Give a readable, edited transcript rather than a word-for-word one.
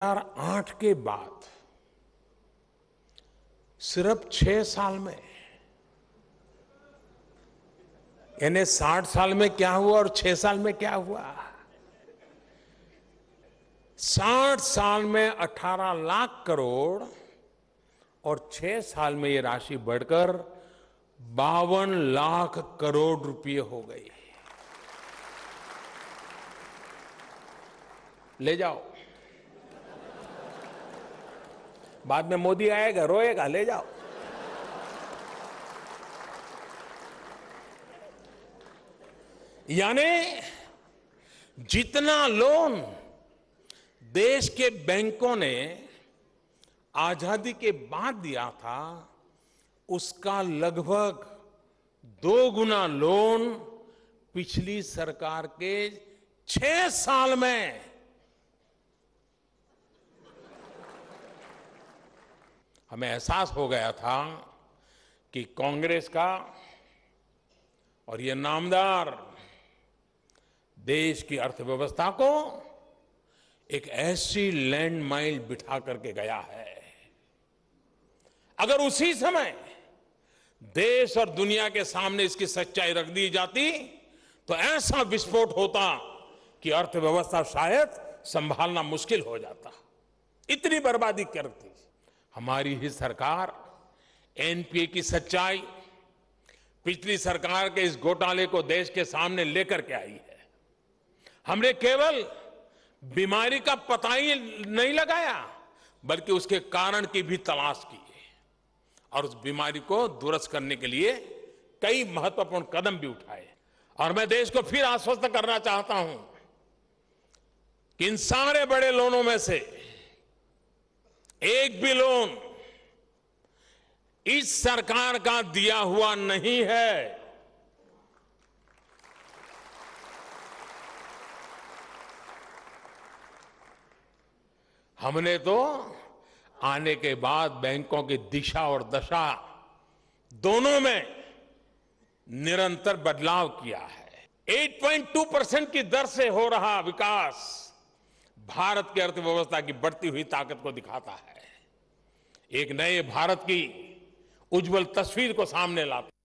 2008 के बाद सिर्फ 6 साल में, यानी 60 साल में क्या हुआ और 6 साल में क्या हुआ। 60 साल में 18 लाख करोड़ और 6 साल में ये राशि बढ़कर 52 लाख करोड़ रुपए हो गई। ले जाओ, बाद में मोदी आएगा रोएगा, ले जाओ। यानी जितना लोन देश के बैंकों ने आजादी के बाद दिया था, उसका लगभग 2 गुना लोन पिछली सरकार के 6 साल में। हमें एहसास हो गया था कि कांग्रेस का और ये नामदार देश की अर्थव्यवस्था को एक ऐसी लैंडमाइन बिठा करके गया है। अगर उसी समय देश और दुनिया के सामने इसकी सच्चाई रख दी जाती तो ऐसा विस्फोट होता कि अर्थव्यवस्था शायद संभालना मुश्किल हो जाता। इतनी बर्बादी करती। हमारी ही सरकार एनपीए की सच्चाई, पिछली सरकार के इस घोटाले को देश के सामने लेकर के आई है। हमने केवल बीमारी का पता ही नहीं लगाया, बल्कि उसके कारण की भी तलाश की और उस बीमारी को दुरुस्त करने के लिए कई महत्वपूर्ण कदम भी उठाए। और मैं देश को फिर आश्वस्त करना चाहता हूं कि इन सारे बड़े लोनों में से एक भी लोन इस सरकार का दिया हुआ नहीं है। हमने तो आने के बाद बैंकों की दिशा और दशा दोनों में निरंतर बदलाव किया है। 8.2% की दर से हो रहा विकास भारत की अर्थव्यवस्था की बढ़ती हुई ताकत को दिखाता है। एक नए भारत की उज्जवल तस्वीर को सामने लाता है।